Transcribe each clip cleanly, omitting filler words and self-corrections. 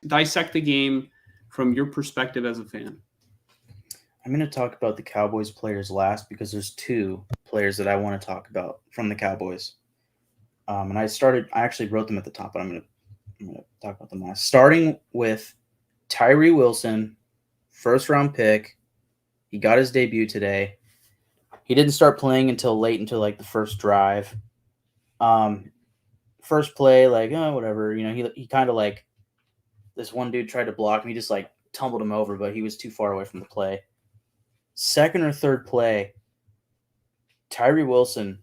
dissect the game from your perspective as a fan. I'm going to talk about the Cowboys players last because there's two players that I want to talk about from the Cowboys. And I actually wrote them at the top, but I'm going to talk about them last. Starting with Tyree Wilson, first round pick. He got his debut today. He didn't start playing until like the first drive. First play, like, oh, whatever. He kind of like, this one dude tried to block him. He just like tumbled him over, but he was too far away from the play. Second or third play, Tyree Wilson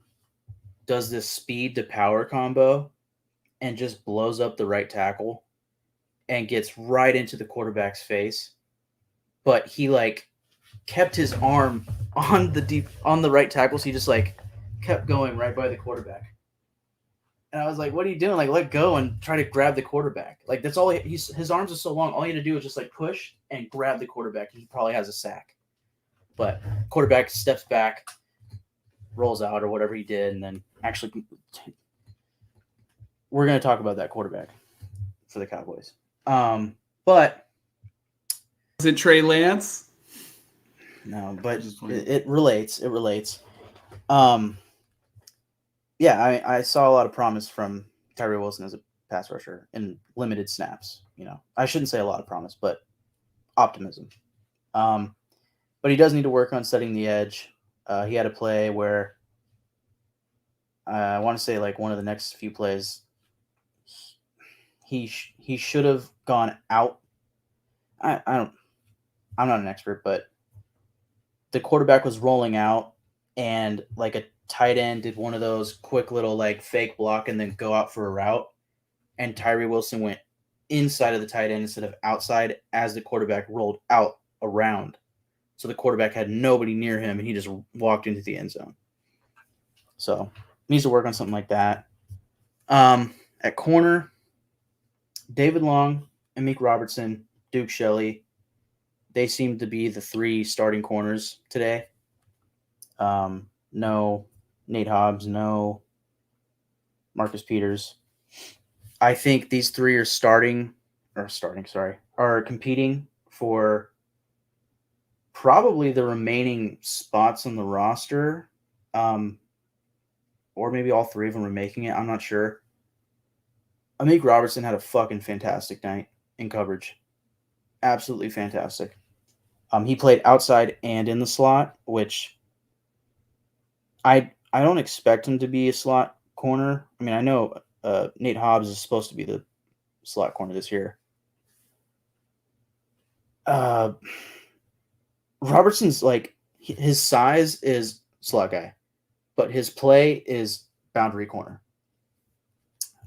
does this speed to power combo and just blows up the right tackle and gets right into the quarterback's face. But he like kept his arm on the right tackle, so he just like kept going right by the quarterback. And I was like, "What are you doing? Like, let go and try to grab the quarterback. Like, that's all. His arms are so long. All he had to do was just like push and grab the quarterback. He probably has a sack, but quarterback steps back, rolls out or whatever he did, and then actually, we're gonna talk about that quarterback for the Cowboys. But is it Trey Lance? No, but it relates. It relates. Yeah, I saw a lot of promise from Tyree Wilson as a pass rusher in limited snaps. I shouldn't say a lot of promise, but optimism. But he does need to work on setting the edge. He had a play where I want to say like one of the next few plays, he should have gone out. I'm not an expert, but the quarterback was rolling out and like a tight end did one of those quick little like fake block and then go out for a route. And Tyree Wilson went inside of the tight end instead of outside as the quarterback rolled out around. So the quarterback had nobody near him and he just walked into the end zone. So needs to work on something like that. At corner, David Long, Amik Robertson, Duke Shelley, they seem to be the three starting corners today. No Nate Hobbs, no Marcus Peters. I think these three are competing for probably the remaining spots on the roster. Or maybe all three of them are making it. I'm not sure. Amik Robertson had a fucking fantastic night in coverage. Absolutely fantastic. He played outside and in the slot, which I don't expect him to be a slot corner. I mean, I know Nate Hobbs is supposed to be the slot corner this year. Robertson's like, his size is slot guy, but his play is boundary corner.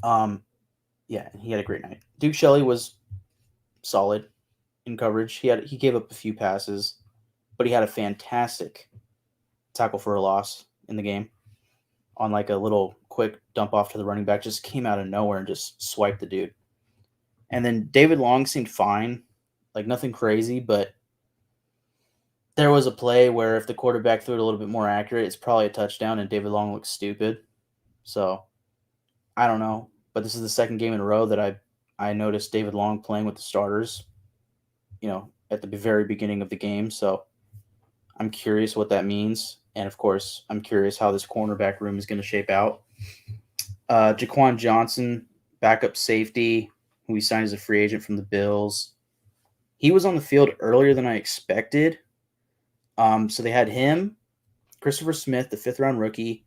Yeah, he had a great night. Duke Shelley was solid in coverage. He gave up a few passes, but he had a fantastic tackle for a loss in the game on like a little quick dump off to the running back. Just came out of nowhere and just swiped the dude. And then David Long seemed fine, like nothing crazy, but there was a play where if the quarterback threw it a little bit more accurate, it's probably a touchdown, and David Long looks stupid. So I don't know, but this is the second game in a row that I noticed David Long playing with the starters, at the very beginning of the game. So I'm curious what that means. And of course, I'm curious how this cornerback room is going to shape out. Jaquan Johnson, backup safety, who we signed as a free agent from the Bills. He was on the field earlier than I expected. So they had him, Christopher Smith, the fifth-round rookie,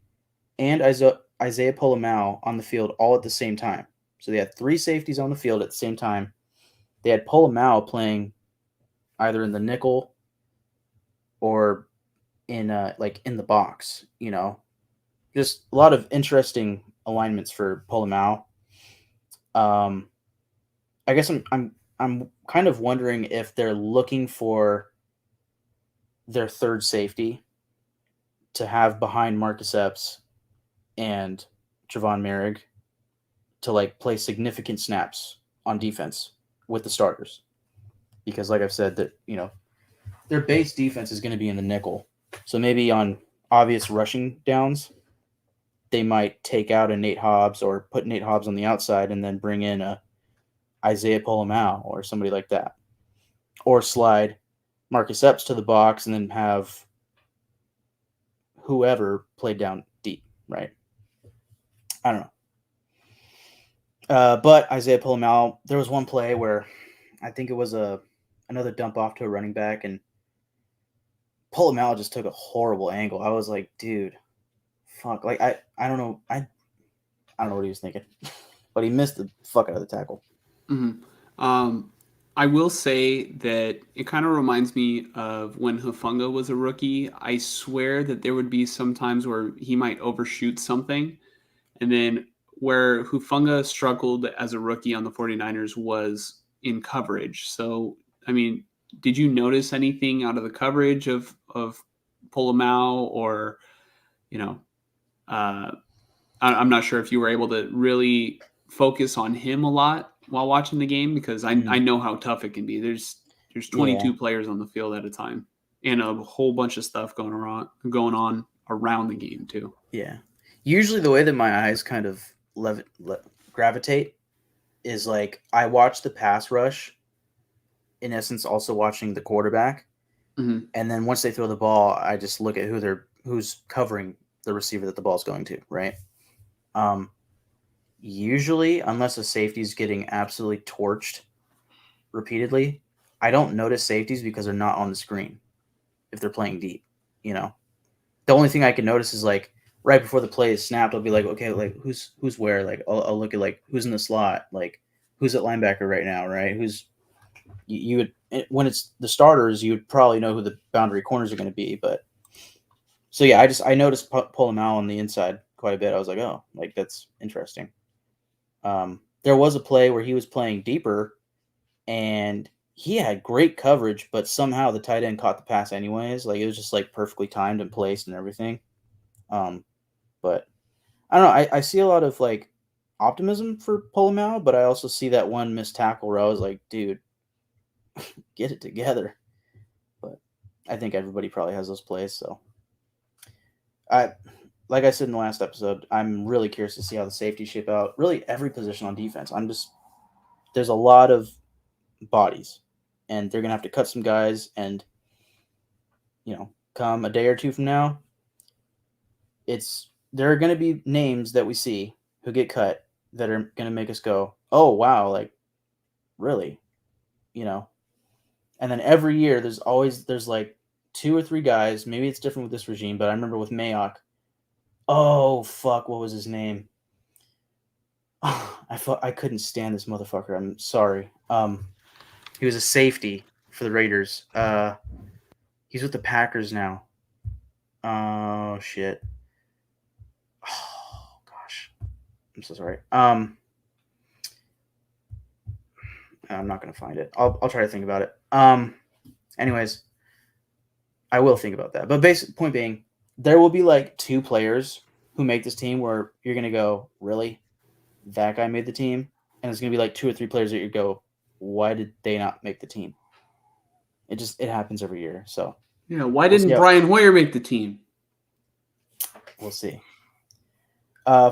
and Isaiah Polamau on the field all at the same time. So they had three safeties on the field at the same time. They had Polamau playing either in the nickel or in the box. Just a lot of interesting alignments for Polamau. I guess I'm kind of wondering if they're looking for their third safety to have behind Marcus Epps and Javon Merrick to like play significant snaps on defense with the starters. Because like I've said, that their base defense is going to be in the nickel. So maybe on obvious rushing downs, they might take out a Nate Hobbs or put Nate Hobbs on the outside and then bring in a Isaiah Polamau or somebody like that, or slide Marcus Epps to the box and then have whoever played down deep, right? I don't know. But Isaiah Polamau, there was one play where I think it was another dump off to a running back, and Polamau just took a horrible angle. I was like, dude, fuck. Like I don't know. I don't know what he was thinking, but he missed the fuck out of the tackle. Mm-hmm. I will say that it kind of reminds me of when Hufanga was a rookie. I swear that there would be some times where he might overshoot something. And then where Hufanga struggled as a rookie on the 49ers was in coverage. So, I mean, did you notice anything out of the coverage of Polomau or, you know, uh, I'm not sure if you were able to really focus on him a lot while watching the game because I know how tough it can be. There's 22 players on the field at a time and a whole bunch of stuff going on around the game too. Yeah. Usually the way that my eyes kind of gravitate is like I watch the pass rush, in essence also watching the quarterback. Mm-hmm. And then once they throw the ball, I just look at who's covering the receiver that the ball's going to, right? Usually, unless a safety's getting absolutely torched repeatedly, I don't notice safeties because they're not on the screen if they're playing deep, you know. The only thing I can notice is like right before the play is snapped, I'll be like, okay, like who's where? Like I'll look at like who's in the slot, like who's at linebacker right now, right? Who's you would when it's the starters, you would probably know who the boundary corners are going to be, but so yeah, I noticed Polamalu on the inside quite a bit. I was like, oh, like that's interesting. There was a play where he was playing deeper, and he had great coverage, but somehow the tight end caught the pass anyways. Like it was just like perfectly timed and placed and everything. But I don't know. I see a lot of like optimism for Polamalu, but I also see that one missed tackle where I was like, dude, get it together. But I think everybody probably has those plays, so like I said in the last episode, I'm really curious to see how the safety shape out. Really, every position on defense. There's a lot of bodies, and they're gonna have to cut some guys. And come a day or two from now, there are gonna be names that we see who get cut that are gonna make us go, oh wow, like really, And then every year, there's like 2 or 3 guys. Maybe it's different with this regime, but I remember with Mayock. Oh fuck! What was his name? I couldn't stand this motherfucker. I'm sorry. He was a safety for the Raiders. He's with the Packers now. Oh shit. Oh gosh. I'm so sorry. I'm not gonna find it. I'll try to think about it. Anyways, I will think about that. But basic point being, there will be like 2 players who make this team where you're gonna go, really? That guy made the team? And it's gonna be like 2 or 3 players that you go, why did they not make the team? It happens every year. So yeah, why didn't Brian Hoyer make the team? We'll see.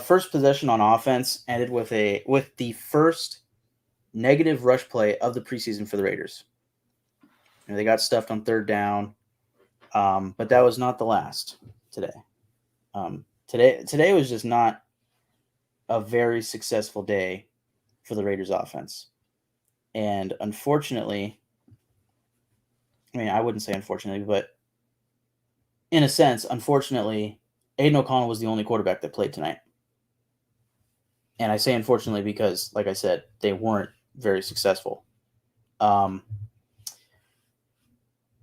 First possession on offense ended with the first negative rush play of the preseason for the Raiders. They got stuffed on 3rd down, but that was not the last today. Today was just not a very successful day for the Raiders offense. And unfortunately, I mean, I wouldn't say unfortunately, but in a sense, unfortunately, Aiden O'Connell was the only quarterback that played tonight. And I say unfortunately because, like I said, they weren't very successful. Aiden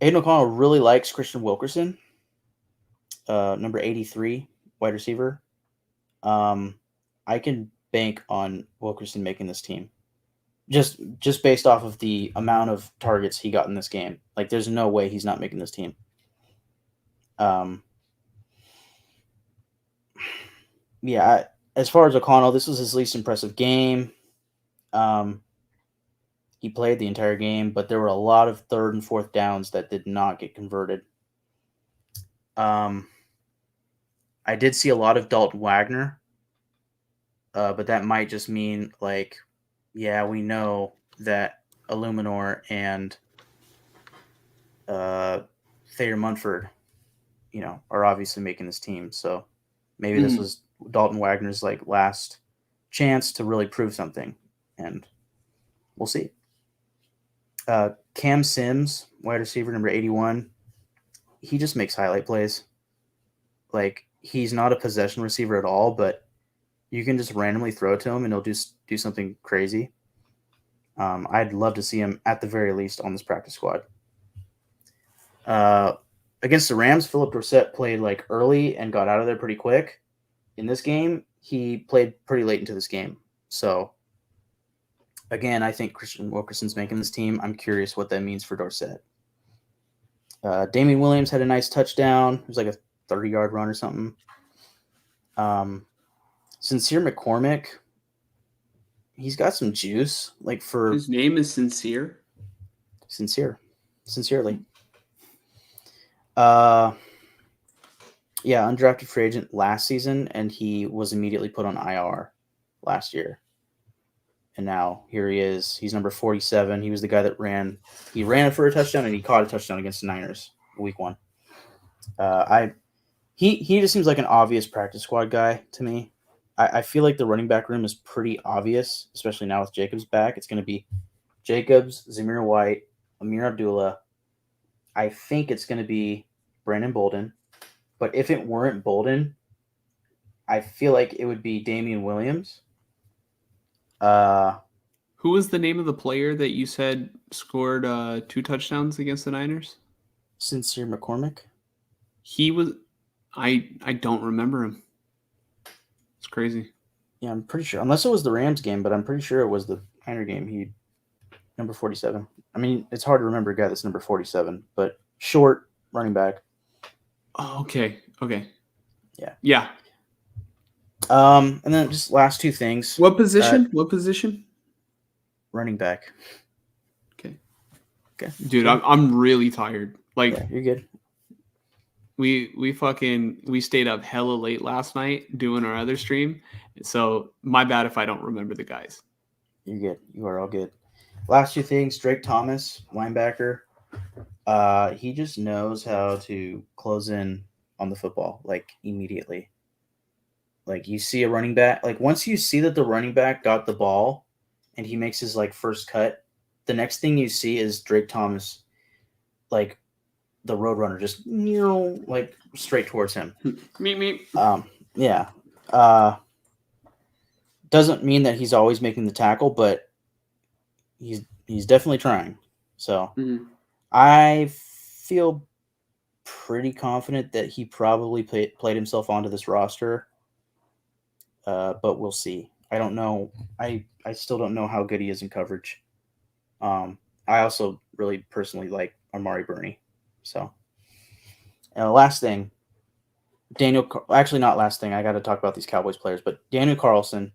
O'Connell really likes Christian Wilkerson, number 83, wide receiver. I can bank on Wilkerson making this team. Just based off of the amount of targets he got in this game. Like, there's no way he's not making this team. Yeah, as far as O'Connell, this was his least impressive game. He played the entire game, but there were a lot of 3rd and 4th downs that did not get converted. I did see a lot of Dalton Wagner, but that might just mean like yeah, we know that Illuminor and Thayer Munford, are obviously making this team. So maybe this Mm. was Dalton Wagner's like last chance to really prove something, and we'll see. Cam Sims, wide receiver number 81, he just makes highlight plays. Like he's not a possession receiver at all, but you can just randomly throw it to him and he'll just do something crazy. I'd love to see him at the very least on this practice squad. Uh, Against the Rams, Philip Dorsett played like early and got out of there pretty quick. In this game, he played pretty late into this game. So again, I think Christian Wilkerson's making this team. I'm curious what that means for Dorsett. Damian Williams had a nice touchdown. It was like a 30-yard run or something. Sincere McCormick, he's got some juice. Like for His name is Sincere. sincerely. Yeah, undrafted free agent last season, and he was immediately put on IR last year. And now here he is. He's number 47. He was the guy that ran it for a touchdown, and he caught a touchdown against the Niners week 1. He just seems like an obvious practice squad guy to me. I feel like the running back room is pretty obvious, especially now with Jacobs back. It's going to be Jacobs, Zamir White, Amir Abdullah. I think it's going to be Brandon Bolden. But if it weren't Bolden, I feel like it would be Damian Williams. Who was the name of the player that you said scored 2 touchdowns against the Niners? Sincere McCormick. He was. I don't remember him. It's crazy. Yeah, I'm pretty sure. Unless it was the Rams game, but I'm pretty sure it was the Niner game. He number 47. I mean, it's hard to remember a guy that's number 47, but short running back. Oh, okay. Yeah. Yeah. And then just last 2 things. What position? What position? Running back. Okay. Okay. Dude, Good. I'm really tired. Like Yeah, you're good. we stayed up hella late last night doing our other stream. So my bad if I don't remember the guys. You're good. You are all good. Last 2 things. Drake Thomas, linebacker. He just knows how to close in on the football like immediately. Like you see a running back, like once you see that the running back got the ball and he makes his like first cut, the next thing you see is Drake Thomas, like the Roadrunner, just like straight towards him. Me. Yeah. Doesn't mean that he's always making the tackle, but he's definitely trying. So I feel pretty confident that he probably played himself onto this roster. But we'll see. I don't know. I still don't know how good he is in coverage. I also really personally like Amari Burney. So, last thing, actually not last thing. I got to talk about these Cowboys players, but Daniel Carlson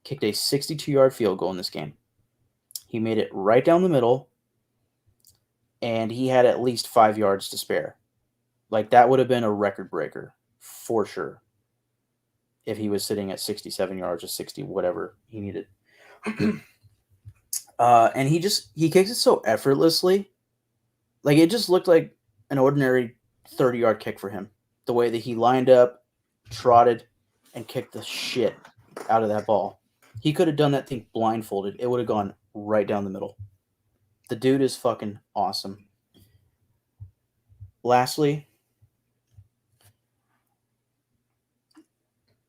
kicked a 62-yard field goal in this game. He made it right down the middle, and he had at least 5 yards to spare. Like that would have been a record breaker for sure. If he was sitting at 67 yards or 60, whatever he needed. And he kicks it so effortlessly. Like it just looked like an ordinary 30-yard kick for him. The way that he lined up, trotted, and kicked the shit out of that ball. He could have done that thing blindfolded. It would have gone right down the middle. The dude is fucking awesome. Lastly,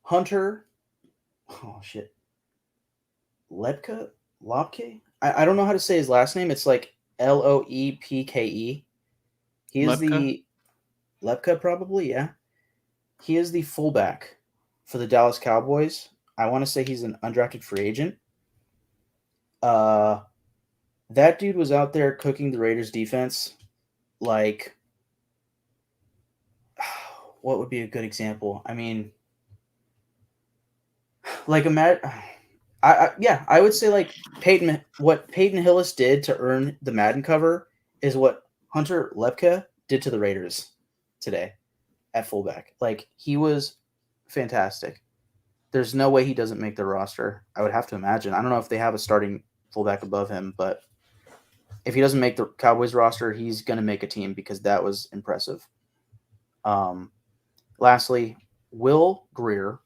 Hunter, Lopke? I don't know how to say his last name. It's like Loepke. He is the Lepka, probably, yeah. He is the fullback for the Dallas Cowboys. I want to say he's an undrafted free agent. That dude was out there cooking the Raiders defense. Like, what would be a good example? I mean, like I would say like what Peyton Hillis did to earn the Madden cover is what Hunter Lepke did to the Raiders today at fullback. Like he was fantastic. There's no way he doesn't make the roster. I would have to imagine. I don't know if they have a starting fullback above him, but if he doesn't make the Cowboys roster, he's going to make a team because that was impressive. Um, Lastly, Will Greer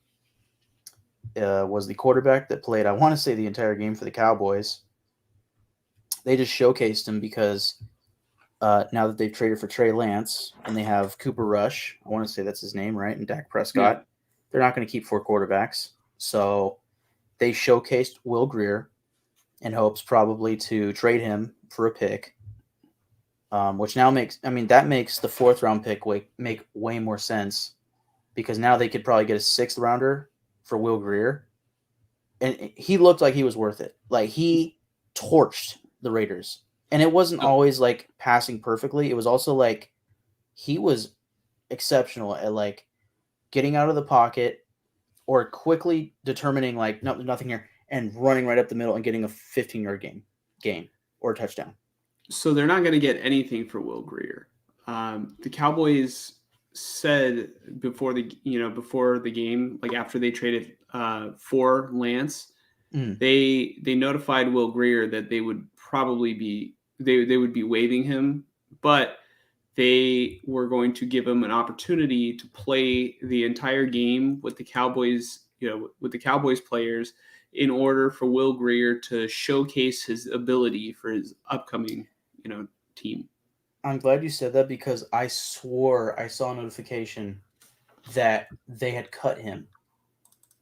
was the quarterback that played, I want to say, the entire game for the Cowboys. They just showcased him because now that they've traded for Trey Lance and they have Cooper Rush, I want to say that's his name, right? And Dak Yeah. Prescott, they're not going to keep 4 quarterbacks. So they showcased Will Greer in hopes probably to trade him for a pick, which now makes the 4th round pick make way more sense because now they could probably get a 6th rounder for Will Greer, and he looked like he was worth it. Like he torched the Raiders, and it wasn't Oh, always like passing perfectly. It was also like he was exceptional at like getting out of the pocket or quickly determining like no, nothing here and running right up the middle and getting a 15-yard gain or touchdown. so they're not going to get anything for Will Greer. The Cowboys said before the game, like after they traded for Lance, Mm. they notified Will Greer that they would probably be they would be waiving him, but they were going to give him an opportunity to play the entire game with the Cowboys, with the Cowboys players in order for Will Greer to showcase his ability for his upcoming, team. I'm glad you said that because I swore I saw a notification that they had cut him.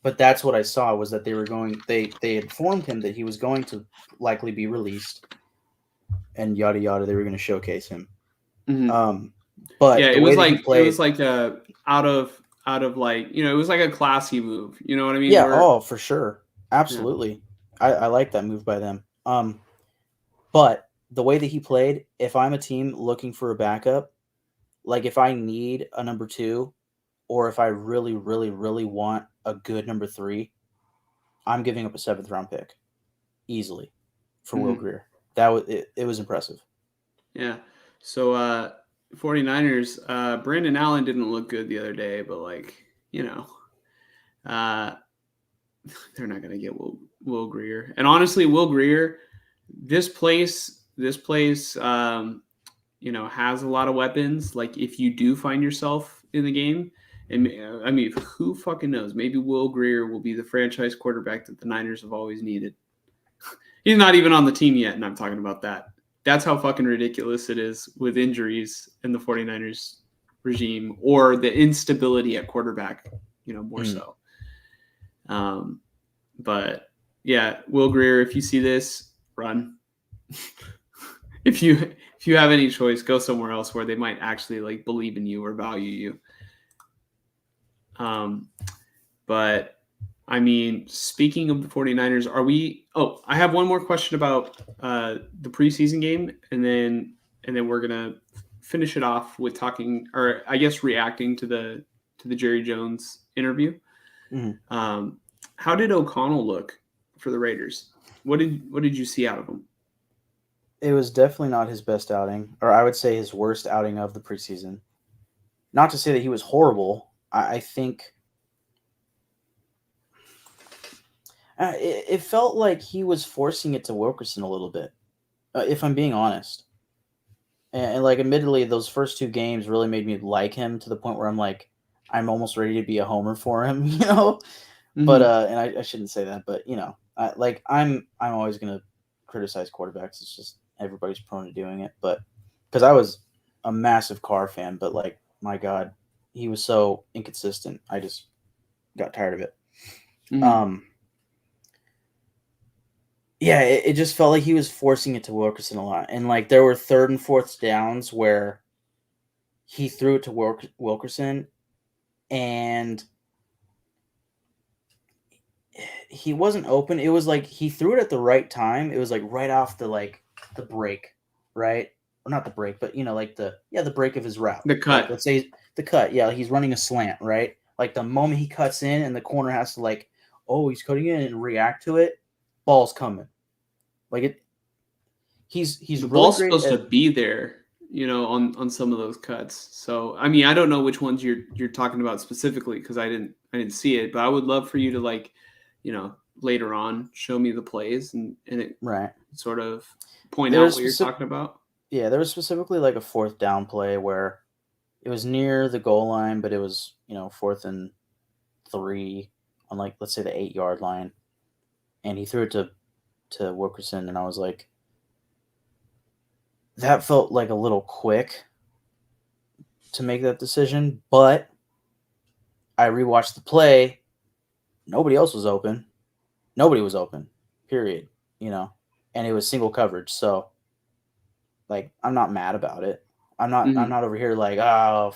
But that's what I saw was that they informed him that he was going to likely be released and yada yada. They were going to showcase him. Mm-hmm. Yeah, But the way that he it was played, like a out of like it was like a classy move. You know what I mean? yeah, Where oh for sure, yeah. absolutely. I like that move by them. But the way that he played, if I'm a team looking for a backup, like if I need a number 2, or if I really, really, really want a good number 3, I'm giving up a 7th round pick easily for Will Mm-hmm. Greer. That was it was impressive. Yeah. So 49ers, Brandon Allen didn't look good the other day, but like, uh they're not gonna get Will Greer. And honestly, Will Greer, this place has a lot of weapons. Like if you do find yourself in the game, and I mean, who fucking knows? Maybe Will Greer will be the franchise quarterback that the Niners have always needed. He's not even on the team yet, and I'm talking about that. That's how fucking ridiculous it is with injuries in the 49ers regime or the instability at quarterback, more Mm. so. But yeah, Will Greer, if you see this, run. if you have any choice, go somewhere else where they might actually like believe in you or value you. But I mean, speaking of the 49ers, I have one more question about the preseason game, and then we're gonna finish it off with talking, or I guess reacting to the Jerry Jones interview. Mm. How did O'Connell look for the Raiders? What did you see out of him? It was definitely not his best outing, or I would say his worst outing of the preseason. Not to say that he was horrible. I think it felt like he was forcing it to Wilkerson a little bit, if I'm being honest. And like, admittedly, those first 2 games really made me like him to the point where I'm like, I'm almost ready to be a homer for him, you know. But Mm-hmm. and I shouldn't say that, but I'm always gonna criticize quarterbacks. It's just everybody's prone to doing it. But because I was a massive Carr fan, but like my God, he was so inconsistent. I just got tired of it. Mm-hmm. Um, yeah, it just felt like he was forcing it to Wilkerson a lot, and like there were 3rd and 4th downs where he threw it to Wilkerson, and he wasn't open. It was like he threw it at the right time. It was like right off the break, right? Or not the break, but like the break of his route. The Like cut. let's say the cut. Yeah, he's running a slant, right? Like the moment he cuts in and the corner has to like, oh, he's cutting in and react to it, ball's coming. Like it he's The really ball's great supposed to at be there, on some of those cuts. So I mean, I don't know which ones you're talking about specifically because I didn't didn't see it, but I would love for you to later on show me the plays and it Right. sort of point There out was what you're talking about. there was specifically like a fourth down play where it was near the goal line, but it was, 4th and 3 on, like, let's say the 8-yard line, and he threw it to Wilkerson, and I was like, that felt like a little quick to make that decision, but I rewatched the play. Nobody else was open. Nobody was open. Period. And it was single coverage. So, like, I'm not mad about it. I'm Mm-hmm. not over here like, oh,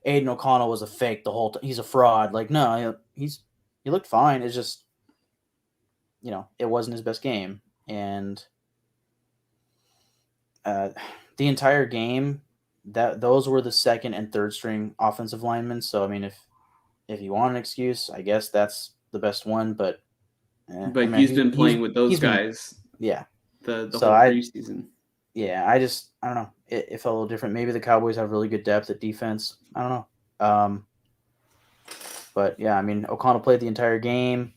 Aiden O'Connell was a fake the whole time. He's a fraud. Like, no, he looked fine. It's just, it wasn't his best game, and the entire game, that those were the second and third string offensive linemen. So I mean, if you want an excuse, I guess that's the best one. But I But mean, he's been playing with those he's been guys yeah. the So whole preseason. I don't know. It felt a little different. Maybe the Cowboys have really good depth at defense. I don't know. But yeah, I mean, O'Connell played the entire game.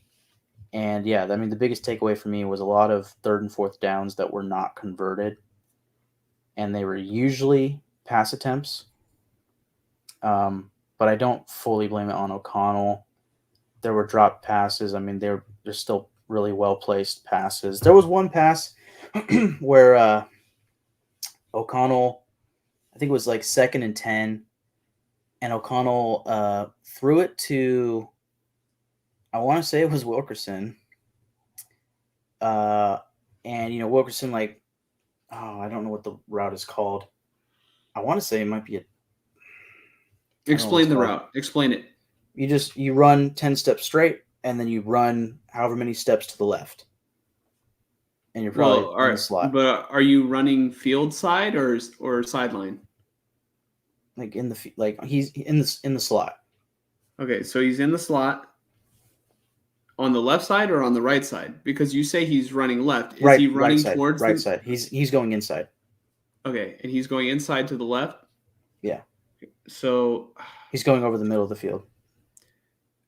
And yeah, I mean, the biggest takeaway for me was a lot of third and fourth downs that were not converted. And they were usually pass attempts. But I don't fully blame it on O'Connell. There were dropped passes. I mean, they're still really well placed passes. There was one pass where O'Connell, I think it was like 2nd and 10, and O'Connell threw it to, I want to say it was Wilkerson. And Wilkerson, like, I don't know what the route is called. I want to say it might be Explain the route. Explain it. You run 10 steps straight, and then you run however many steps to the left, and you're probably in the slot. But are you running field side or sideline? Like he's in the slot. Okay, so he's in the slot on the left side or on the right side? Because you say he's running left. Is he running side, towards right side? He's going inside. Okay, and he's going inside to the left? Yeah. So he's going over the middle of the field.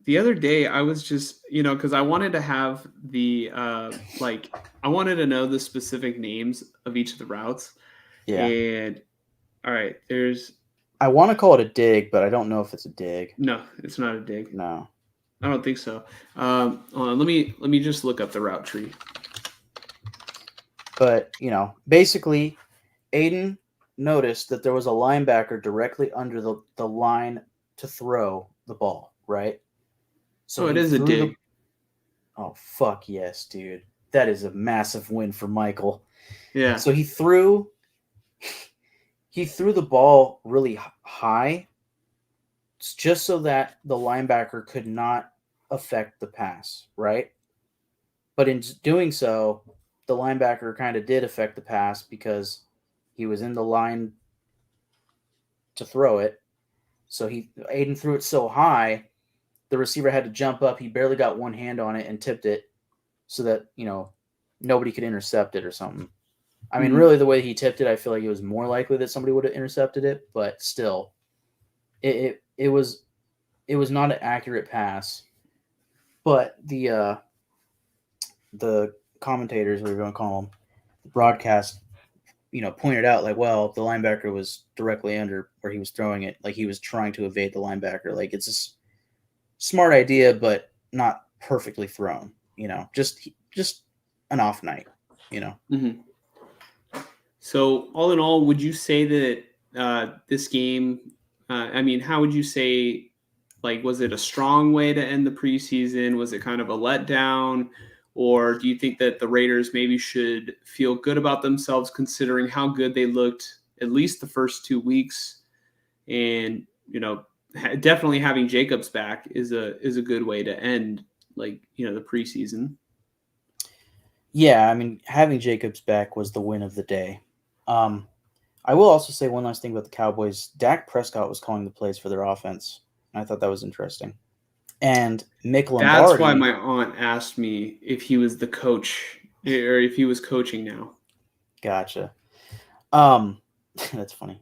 The other day I was just, because I wanted to have the I wanted to know the specific names of each of the routes. Yeah. And all right, I want to call it a dig, but I don't know if it's a dig. No, it's not a dig. No. I don't think so. Hold on, let me just look up the route tree. But, basically, Aiden noticed that there was a linebacker directly under the line to throw the ball, right? So it is a dig. Oh, fuck yes, dude. That is a massive win for Michael. Yeah. So he threw the ball really high just so that the linebacker could not affect the pass, right? But in doing so, the linebacker kind of did affect the pass because he was in the line to throw it. So Aiden threw it so high, the receiver had to jump up. He barely got one hand on it and tipped it so that, nobody could intercept it or something. I mean, really, the way he tipped it, I feel like it was more likely that somebody would have intercepted it, but still, it was not an accurate pass. But the commentators, whatever you want to call them, the broadcast, pointed out, like, well, the linebacker was directly under where he was throwing it, like he was trying to evade the linebacker. Like, it's a smart idea, but not perfectly thrown. Just an off night. Mm-hmm. So all in all, would you say that this game? How would you say? Like, was it a strong way to end the preseason? Was it kind of a letdown? Or do you think that the Raiders maybe should feel good about themselves considering how good they looked at least the first 2 weeks? And, definitely having Jacobs back is a good way to end the preseason. Yeah, I mean, having Jacobs back was the win of the day. I will also say one last thing about the Cowboys. Dak Prescott was calling the plays for their offense. I thought that was interesting. And Mick Lombardi. That's why my aunt asked me if he was the coach or if he was coaching now. Gotcha. That's funny.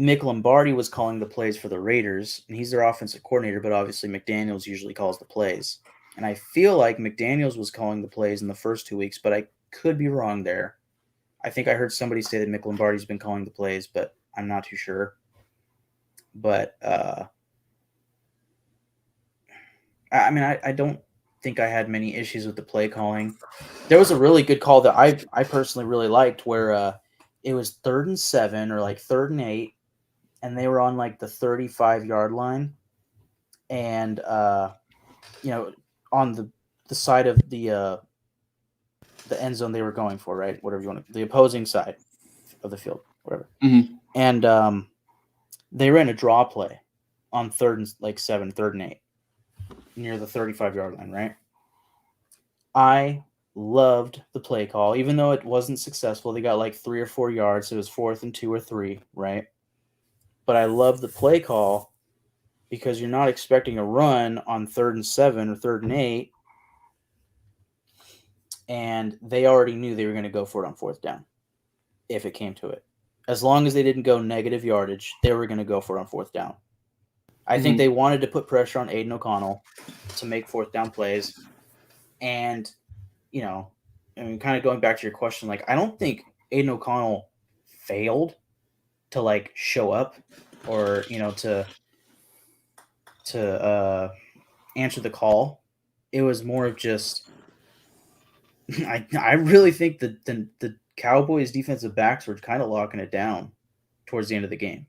Mick Lombardi was calling the plays for the Raiders, and he's their offensive coordinator, but obviously McDaniels usually calls the plays. And I feel like McDaniels was calling the plays in the first 2 weeks, but I could be wrong there. I think I heard somebody say that Mick Lombardi's been calling the plays, but I'm not too sure. But I don't think I had many issues with the play calling. There was a really good call that I personally really liked where it was 3rd and 7 or like 3rd and 8, and they were on like the 35-yard line, and on the side of the end zone they were going for, right? Whatever you want to, the opposing side of the field, whatever. Mm-hmm. And they ran a draw play on 3rd and 7, 3rd and 8, near the 35-yard line, right? I loved the play call, even though it wasn't successful. They got like 3 or 4 yards. So it was 4th and 2 or 3, right? But I love the play call because you're not expecting a run on 3rd and 7 or 3rd and 8, and they already knew they were going to go for it on 4th down if it came to it. As long as they didn't go negative yardage, they were going to go for it on 4th down. I think they wanted to put pressure on Aiden O'Connell to make 4th down plays. And, kind of going back to your question, like, I don't think Aiden O'Connell failed to, like, show up or, to answer the call. It was more of just I really think that the Cowboys defensive backs were kind of locking it down towards the end of the game,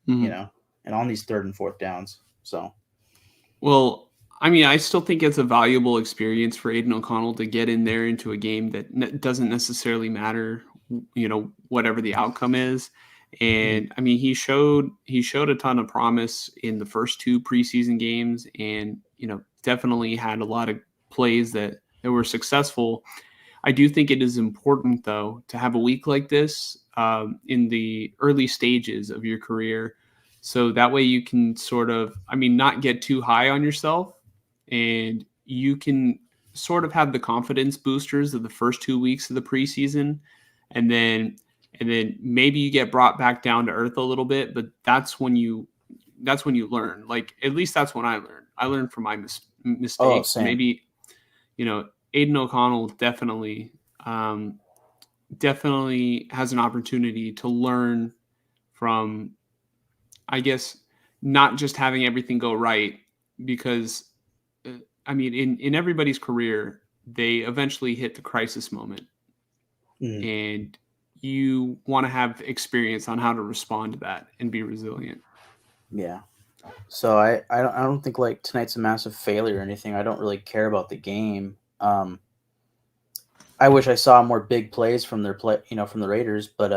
and on these 3rd and 4th downs. So, Well, I mean, I still think it's a valuable experience for Aiden O'Connell to get in there into a game that doesn't necessarily matter, whatever the outcome is. And I mean, he showed a ton of promise in the first 2 preseason games, and definitely had a lot of plays that were successful. I do think it is important, though, to have a week like this in the early stages of your career. So that way you can sort of, not get too high on yourself, and you can sort of have the confidence boosters of the first 2 weeks of the preseason. And then maybe you get brought back down to earth a little bit, but that's when you learn. Like, at least that's when I learned. I learned from my mistakes. same. Maybe, Aiden O'Connell definitely has an opportunity to learn from, I guess, not just having everything go right, because in everybody's career, they eventually hit the crisis moment, and you want to have experience on how to respond to that and be resilient. Yeah. So I don't think like tonight's a massive failure or anything. I don't really care about the game. I wish I saw more big plays from their from the Raiders, but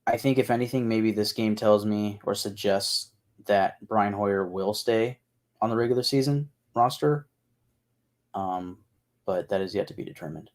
I think if anything, maybe this game tells me or suggests that Brian Hoyer will stay on the regular season roster. But that is yet to be determined.